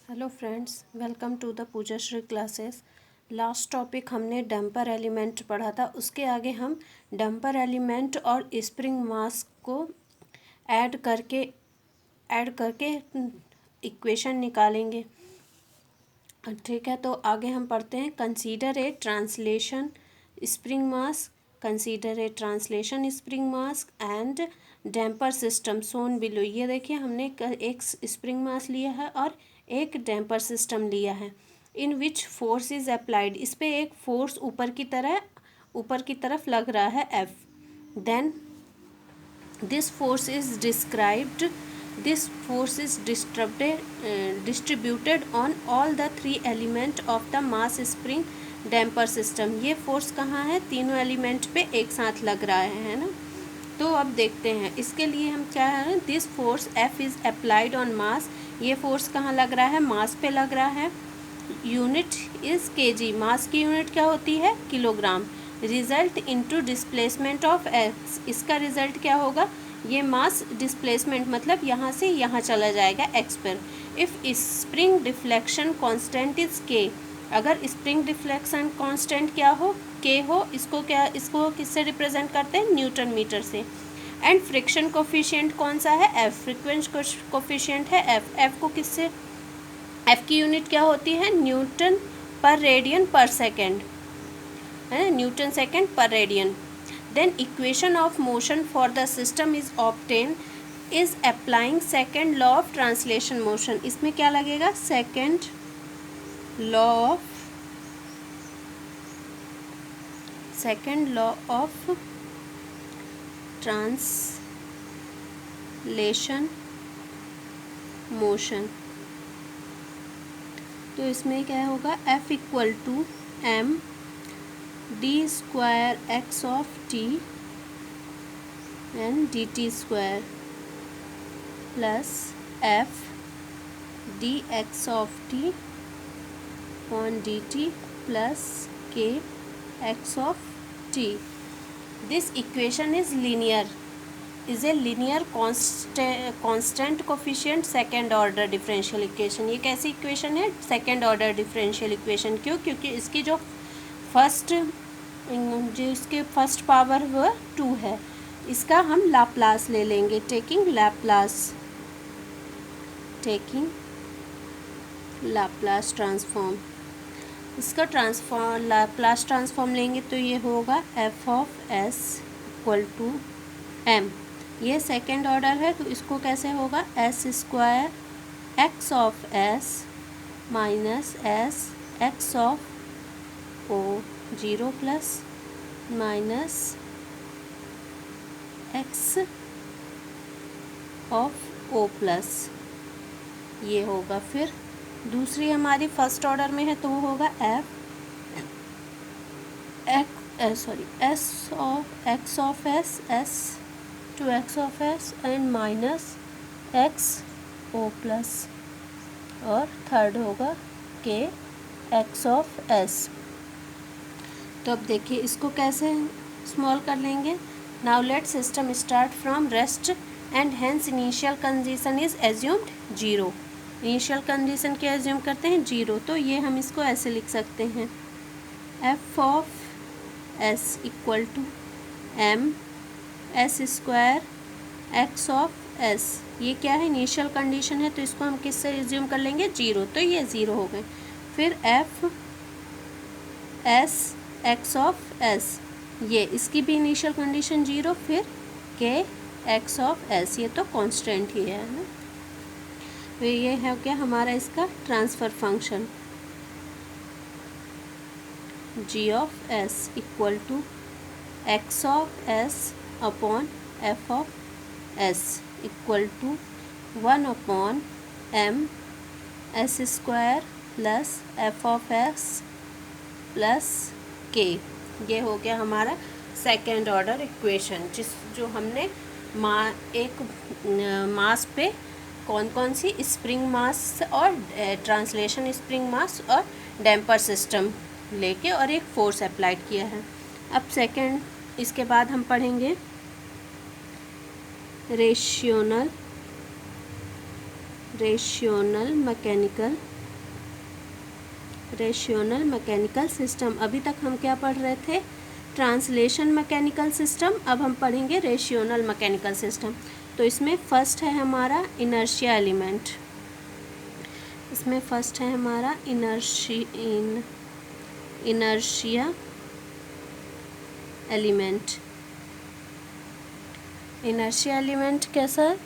Hello friends, welcome to the Puja Shri classes. Last topic हमने damper element पढ़ा था। उसके आगे हम डंपर एलिमेंट और स्प्रिंग मास को ऐड करके इक्वेशन निकालेंगे। ठीक है, तो आगे हम पढ़ते हैं। Consider a translation spring mass, consider a translation spring mass and damper system Son below. ये देखिए, हमने एक स्प्रिंग मास लिया है और एक डैम्पर सिस्टम लिया है। इन विच फोर्स इज अप्लाइड, इस पर एक फोर्स ऊपर की तरफ लग रहा है F. Then this force is distributed on all the three element of the mass spring damper system। ये फोर्स कहाँ है? तीनों एलिमेंट पे एक साथ लग रहा है ना। तो अब देखते हैं इसके लिए हम क्या है। This force F is applied on मास। ये फोर्स कहाँ लग रहा है? मास पे लग रहा है। यूनिट इज kg, मास की यूनिट क्या होती है? Kilogram. Result into displacement of x, इसका रिजल्ट क्या होगा? ये मास डिस्प्लेसमेंट मतलब यहाँ से यहाँ चला जाएगा x पर। If spring deflection constant is k, अगर स्प्रिंग डिफ्लेक्शन कांस्टेंट क्या हो? k हो। इसको किससे रिप्रेजेंट करते हैं? न्यूटन मीटर से। एंड फ्रिक्शन कोफिशिएंट कौन सा है? f। फ्रिक्वेंस कोफिशिएंट है f को किससे, f की यूनिट क्या होती है? न्यूटन पर रेडियन पर सेकेंड, है newton second per radian. Then equation of motion for the system is obtain is applying second law of translation motion. इसमें क्या लगेगा? Second law of translation motion. तो इसमें क्या होगा? F equal to m d square x of t and d t square plus F d x of t upon d t plus k x of t. This equation is a linear constant coefficient second order differential equation. ये कैसी equation है? Second order differential equation. क्यों? क्योंकि इसकी जो इसके first power वो 2 है। इसका हम लाप्लास ले लेंगे, टेकिंग लाप्लास ट्रांसफॉर्म। इसका लाप्लास ट्रांसफॉर्म लेंगे तो ये होगा f of s equal to m। ये सेकेंड ऑर्डर है तो इसको कैसे होगा? s square x of s minus s x of o 0 plus minus x of o plus, ये होगा। फिर दूसरी हमारी फर्स्ट ऑर्डर में है तो वो होगा s of x of s to x of s and minus x o plus, और थर्ड होगा k x ऑफ s। तो अब देखिए इसको कैसे स्मॉल कर लेंगे। Now let system start from rest and hence initial condition is assumed 0। Initial condition क्या एज्यूम करते हैं? 0। तो ये हम इसको ऐसे लिख सकते हैं f of s equal to m s square x of s। ये क्या है? इनिशियल कंडीशन है तो इसको हम किससे एज्यूम कर लेंगे? 0। तो ये 0 हो गए। फिर f s x of s, ये इसकी भी इनिशियल कंडीशन 0। फिर k x ऑफ s, ये तो कांस्टेंट ही है ना। तो ये है क्या हमारा इसका transfer function g of s equal to x of s upon f of s equal to 1 upon m s square plus f of s plus k। ये हो गया हमारा सेकेंड ऑर्डर इक्वेशन, जो हमने एक मास पे कौन सी स्प्रिंग मास और ट्रांसलेशन स्प्रिंग मास और डैम्पर सिस्टम लेके और एक फोर्स अप्लाइड किया है। अब सेकेंड, इसके बाद हम पढ़ेंगे रेशियोनल मैकेनिकल रेशियोनल मैकेनिकल सिस्टम। अभी तक हम क्या पढ़ रहे थे? Translation mechanical system. अब हम पढ़ेंगे रेशियोनल मैकेनिकल सिस्टम। तो इसमें फर्स्ट है हमारा इनर्शिया एलिमेंट। इसमें फर्स्ट है हमारा इनर्शिया एलिमेंट। इनर्शिया एलिमेंट कैसा है?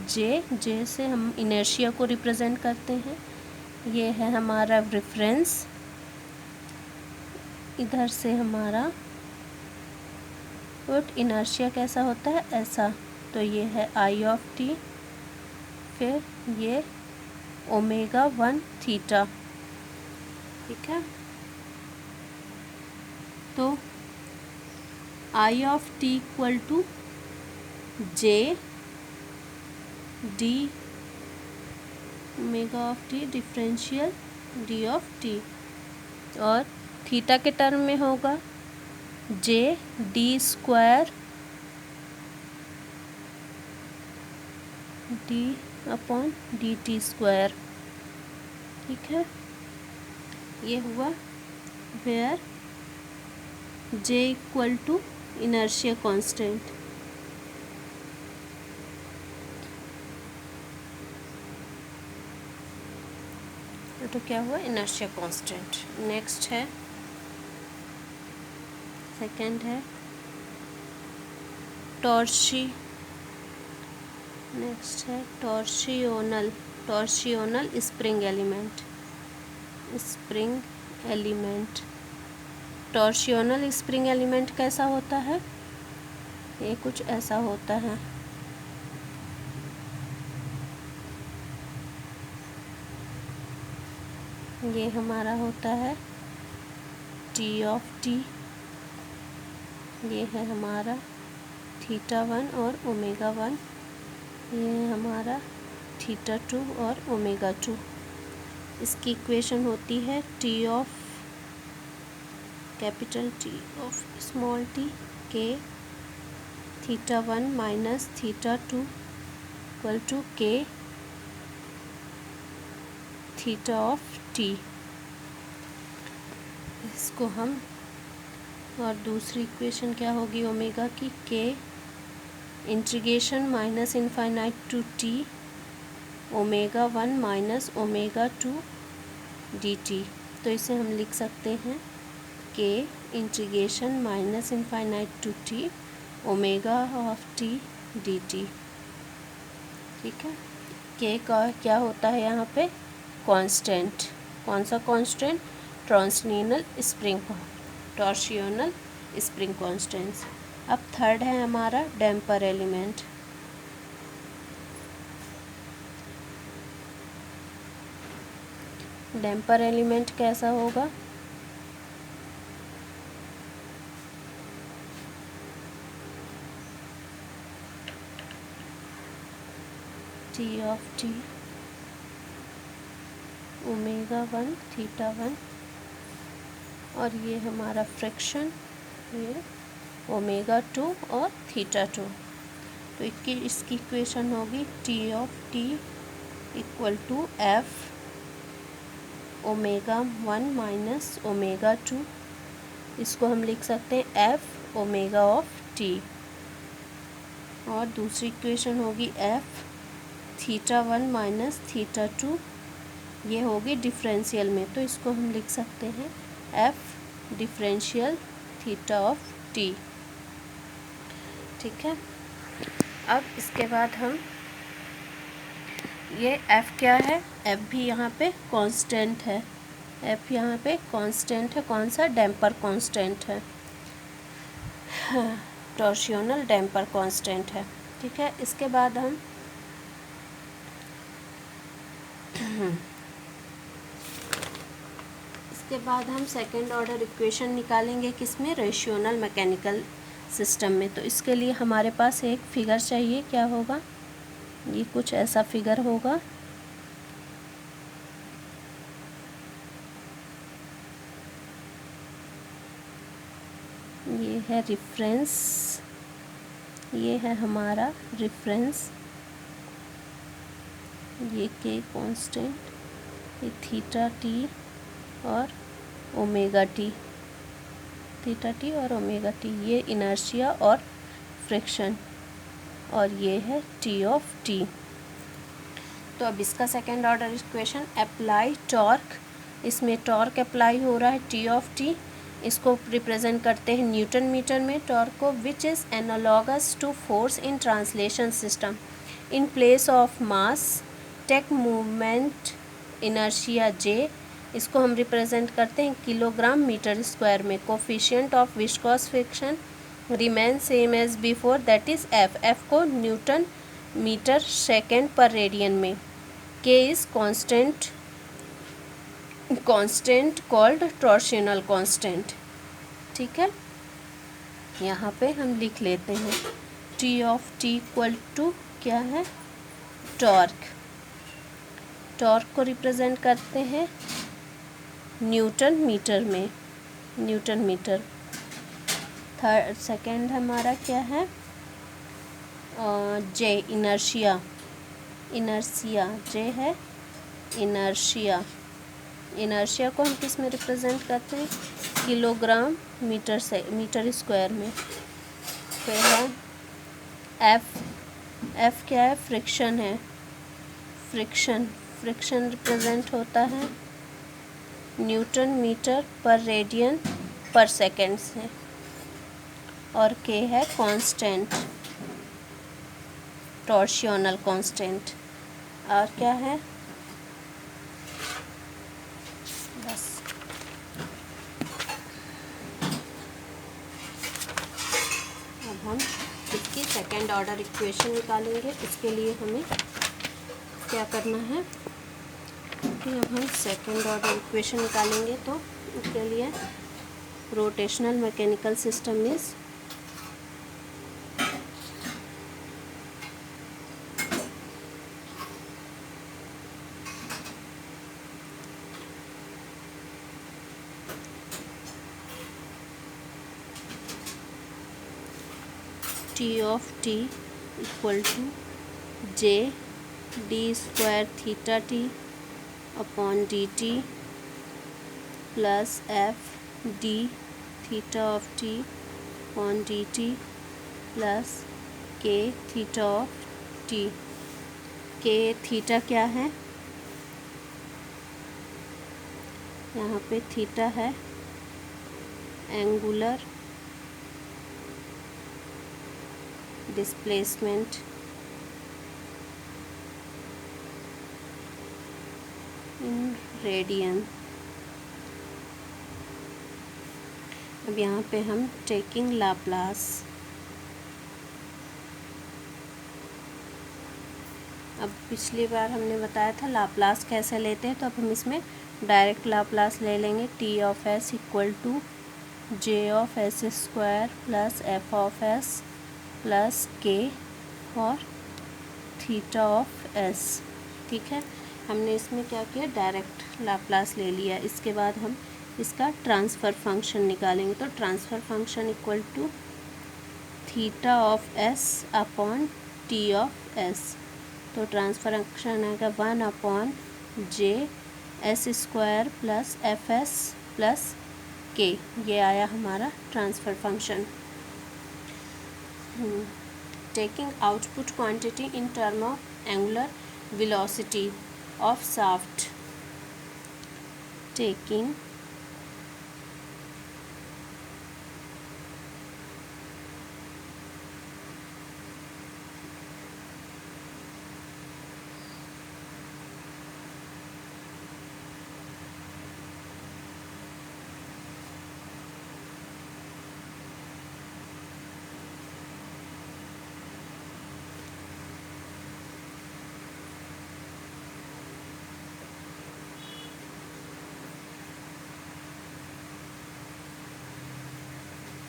जे से हम इनर्शिया को रिप्रेजेंट करते हैं। ये है हमारा रेफरेंस, इधर से हमारा बट इनर्शिया कैसा होता है? ऐसा। तो ये है आई ऑफ टी, फिर ये ओमेगा 1 थीटा। ठीक है, तो I of t equal to J d omega of t differential d of t, और थीटा के टर्म में होगा J d square d upon d t square. ठीक है, ये हुआ where J equal to inertia constant. तो क्या हुआ? Inertia constant. नेक्स्ट है, सेकंड है नेक्स्ट है torsional spring element. Torsional spring element कैसा होता है? ये कुछ ऐसा होता है। ये हमारा होता है टी ऑफ टी, ये है हमारा थीटा 1 और ओमेगा 1, ये है हमारा थीटा 2 और ओमेगा 2। इसकी इक्वेशन होती है T of capital T of small t K theta 1 minus theta 2 equal to K theta of t. इसको हम, और दूसरी इक्वेशन क्या होगी ओमेगा की? के integration minus infinite to t omega 1 minus omega 2 d t. तो इसे हम लिख सकते हैं के integration minus infinite to t omega of t d t. ठीक है, के का क्या होता है यहाँ पे? कांस्टेंट। कौन सा कांस्टेंट? Torsional spring constants. अब थर्ड है हमारा डैम्पर एलिमेंट। डैम्पर एलिमेंट कैसा होगा? T of t omega 1 theta 1, और ये हमारा फ्रिक्शन, ये ओमेगा 2 और थीटा 2। तो इसकी इक्वेशन होगी t of t equal to f omega 1 minus omega 2। इसको हम लिख सकते हैं एफ ओमेगा ऑफ टी, और दूसरी इक्वेशन होगी एफ थीटा 1 माइनस थीटा 2, ये होगी डिफरेंशियल में, तो इसको हम लिख सकते हैं F differential theta of T. ठीक है, अब इसके बाद हम, ये एफ क्या है? एफ भी यहाँ पे कांस्टेंट है। एफ यहाँ पे कांस्टेंट है। कौन सा? डैम्पर कांस्टेंट है, टॉर्सियोनल डैम्पर कांस्टेंट है। ठीक है, इसके बाद हम सेकेंड ऑर्डर इक्वेशन निकालेंगे किसमें? रेशियोनल मैकेनिकल सिस्टम में। तो इसके लिए हमारे पास एक फिगर चाहिए। क्या होगा? ये कुछ ऐसा फिगर होगा। ये है रेफरेंस, ये है हमारा रेफरेंस, ये के कांस्टेंट, ये थीटा टी और ओमेगा टी, थीटा टी और ओमेगा टी, ये इनर्शिया और फ्रिक्शन, और ये है टी ऑफ टी। तो अब इसका second order equation, apply torque, इसमें टॉर्क अप्लाई हो रहा है टी ऑफ टी, इसको रिप्रेजेंट करते हैं न्यूटन मीटर में टॉर्क को, which is analogous to force in translation system in place of mass take movement inertia J, इसको हम रिप्रेजेंट करते हैं किलोग्राम मीटर स्क्वायर में। Coefficient of viscous friction remain same as before, that is f, f को newton metre second per radian में। K is constant called torsional constant. ठीक है, यहाँ पे हम लिख लेते हैं t of t equal to क्या है, टॉर्क, टॉर्क को रिप्रेजेंट करते हैं न्यूटन मीटर में, न्यूटन मीटर। थर्ड सेकेंड हमारा क्या है, जे इनर्शिया, इनर्शिया जे है इनर्शिया, इनर्शिया को हम किस में रिप्रेजेंट करते हैं, किलोग्राम मीटर से मीटर स्क्वायर में। फिर है एफ, एफ क्या है, फ्रिक्शन है, फ्रिक्शन, फ्रिक्शन रिप्रेजेंट होता है न्यूटन मीटर पर रेडियन पर सेकेंड से। और के है कांस्टेंट, टॉर्शनल कांस्टेंट। और क्या है, बस अब हम इसकी सेकेंड ऑर्डर इक्वेशन निकालेंगे। इसके लिए हमें क्या करना है कि अब हम सेकेंड ऑर्डर इक्वेशन निकालेंगे, तो उसके लिए rotational mechanical system is t of t equal to J d square theta t upon d t plus f d theta of t upon d t plus K theta of t. K theta क्या है, यहाँ पे theta है angular displacement in radian. अब यहाँ पे हम taking Laplace, अब पिछली बार हमने बताया था लाप्लास कैसे लेते हैं, तो अब हम इसमें डायरेक्ट लाप्लास ले लेंगे। T of s equal to J of s square plus f of s plus K और थीटा ऑफ एस। ठीक है, हमने इसमें क्या किया, डायरेक्ट लाप्लास ले लिया। इसके बाद हम इसका ट्रांसफ़र फंक्शन निकालेंगे, तो transfer function equal to theta of s upon T of s, तो ट्रांसफ़र फंक्शन आएगा 1 upon J s square plus F s plus K, ये आया हमारा transfer function. Taking output quantity in term of angular velocity of shaft, taking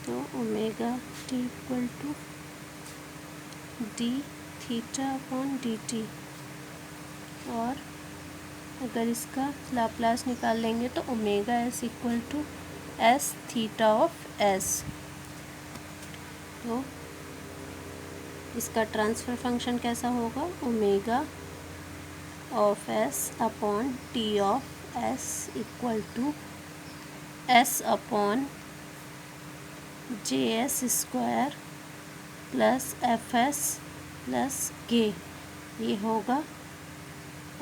तो omega t equal to d theta upon d t, और अगर इसका Laplace निकाल लेंगे तो omega s equal to s theta of s. तो इसका transfer function कैसा होगा, omega of s upon T of s equal to s upon J s square plus F s plus K. ये होगा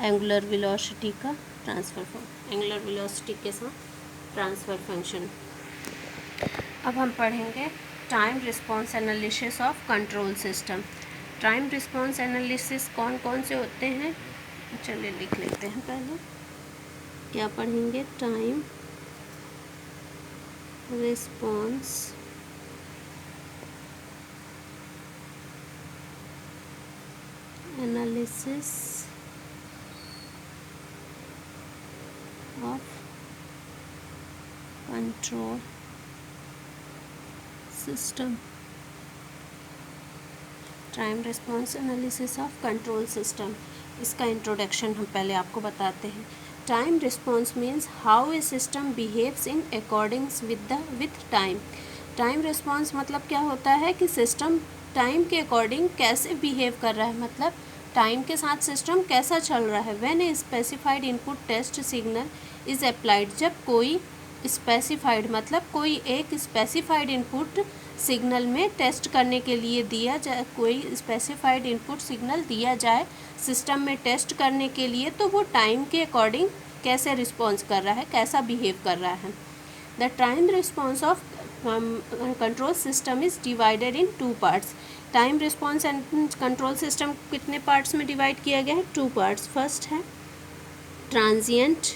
एंगुलर वेलोसिटी का angular velocity के साथ transfer function. अब हम पढ़ेंगे time response analysis of control system. Time response analysis कौन कौन से होते हैं, चलिए लिख लेते हैं। पहले क्या पढ़ेंगे, time response analysis of control system. Time response analysis of control system, इसका इंट्रोडक्शन हम पहले आपको बताते हैं। Time response means how a system behaves in according with time. Time response मतलब क्या होता है कि सिस्टम टाइम के अकॉर्डिंग कैसे बिहेव कर रहा है, मतलब टाइम के साथ सिस्टम कैसा चल रहा है। When a specified input test signal is applied, जब कोई स्पेसिफाइड मतलब कोई एक स्पेसिफाइड इनपुट सिग्नल में टेस्ट करने के लिए दिया जाए, कोई स्पेसिफाइड इनपुट सिग्नल दिया जाए सिस्टम में टेस्ट करने के लिए, तो वो टाइम के अकॉर्डिंग कैसे रिस्पॉन्स कर रहा है, कैसा बिहेव कर रहा है। The time response of control system is divided in two parts. Time response and control system कितने पार्ट्स में डिवाइड किया गया है, टू पार्ट्स। फर्स्ट है ट्रांजिएंट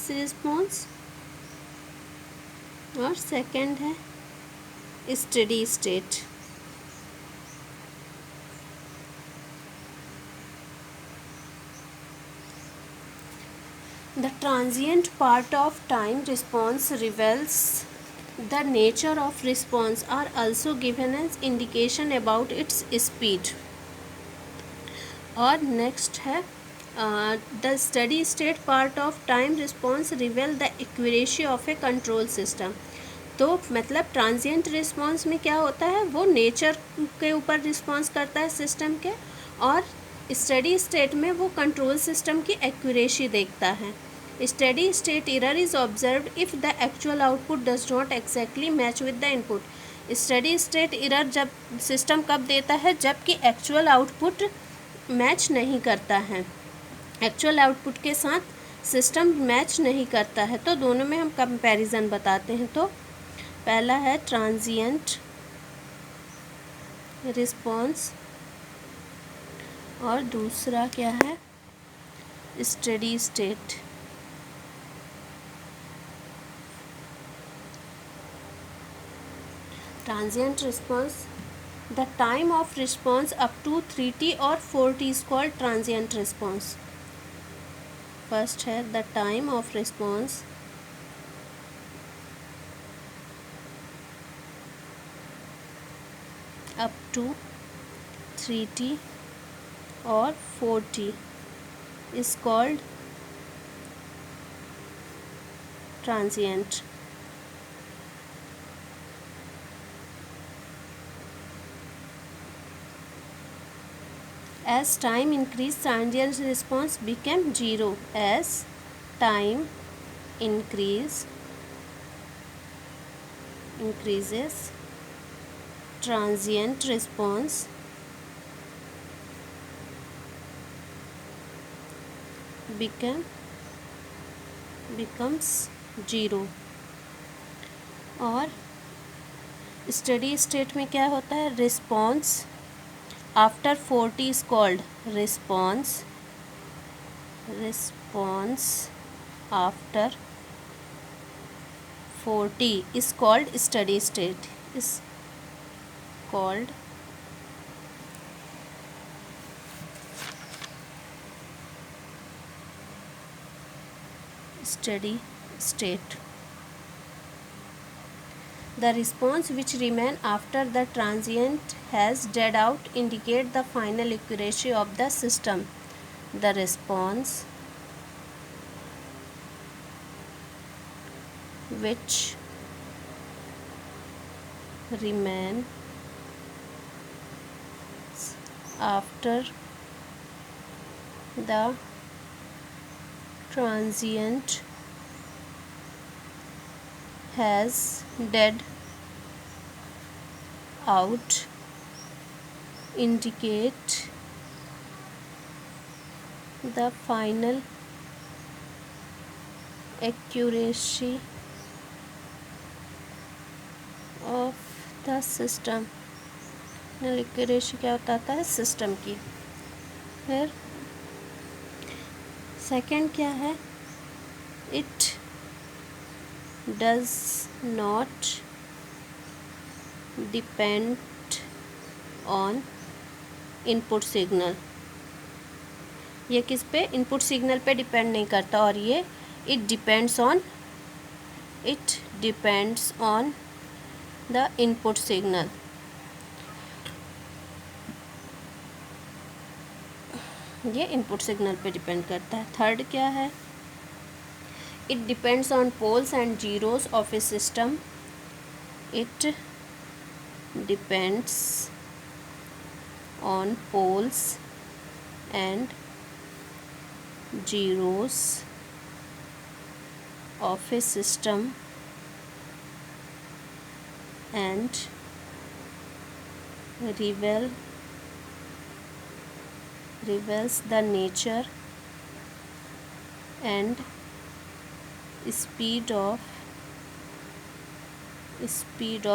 रिस्पॉन्स और सेकंड है steady state. The transient part of time response reveals the nature of response are also given as indication about its speed. और next है the steady state part of time response reveal the accuracy of A control system. तो मतलब transient response में क्या होता है, वो nature के ऊपर रिस्पॉन्स करता है सिस्टम के, और स्टेडी स्टेट में वो कंट्रोल सिस्टम की एक्यूरेसी देखता है। Steady state error is observed if the actual output does not exactly match with the input. Steady state error जब सिस्टम कब देता है, जबकि एक्चुअल आउटपुट मैच नहीं करता है, एक्चुअल आउटपुट के साथ सिस्टम मैच नहीं करता है। तो दोनों में हम कंपैरिजन बताते हैं। तो पहला है ट्रांजिएंट रिस्पॉन्स और दूसरा क्या है, steady state. Transient response, the time of response up to 3t और 4t is called transient response. First है the time of response up to 3t और 4t is called transient. As time increased, transient response became 0. As time increases, transient response becomes 0. और steady state में क्या होता है, response after 4t is called response after 4t is called steady state, is called steady state. The response which remain after the transient has died out indicate the final accuracy of the system. The response which remain after the transient has died out indicate the final accuracy of the system। Final accuracy क्या बताता है? System की। फिर second क्या है? It does not depend on input signal. ये किस पे? इनपुट सिग्नल पे डिपेंड नहीं करता, और ये it depends on the input signal. ये इनपुट सिग्नल पे डिपेंड करता है। थर्ड क्या है? It depends on poles and zeros of a system. It depends on poles and zeros of a system and reveals the nature and speed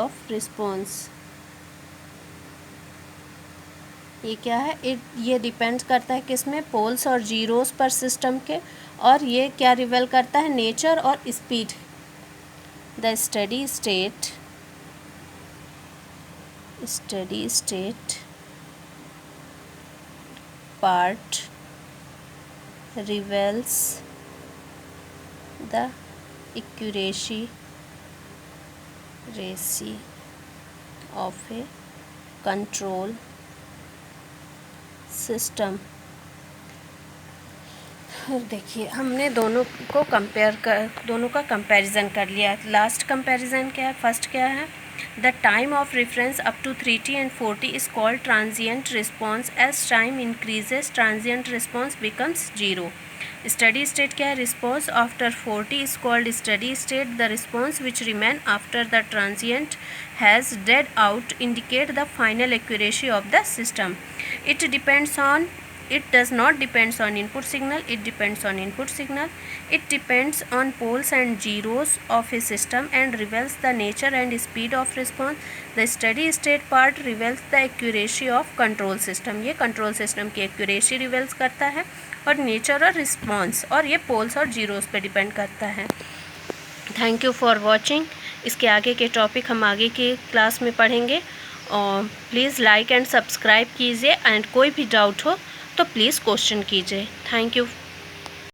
of response। ये क्या है? ये डिपेंड करता है किस में? पोल्स और जीरोस पर सिस्टम के। और ये क्या रिवेल करता है? नेचर और speed. The steady state part reveals the accuracy of A control system. देखिए, हमने दोनों का कंपैरिजन कर लिया। लास्ट कंपैरिजन क्या है? फर्स्ट क्या है? The time of reference up to 3t and 4t is called transient response. As time increases transient response becomes zero. Steady state क्या है? Response after 4t is called steady state. The response which remain after the transient has dead out indicate the final accuracy of the system. It does not depends on input signal. It depends on input signal. It depends on poles and zeros of a system and reveals the nature and speed of response. The steady state part reveals the accuracy of control system। ये control system की accuracy reveals करता है, और nature और response, और ये poles और zeros पे depend करता है। Thank you for watching। इसके आगे के टॉपिक हम आगे की क्लास में पढ़ेंगे। और प्लीज़ लाइक एंड सब्सक्राइब कीजिए, एंड कोई भी डाउट हो तो प्लीज़ क्वेश्चन कीजिए। Thank you.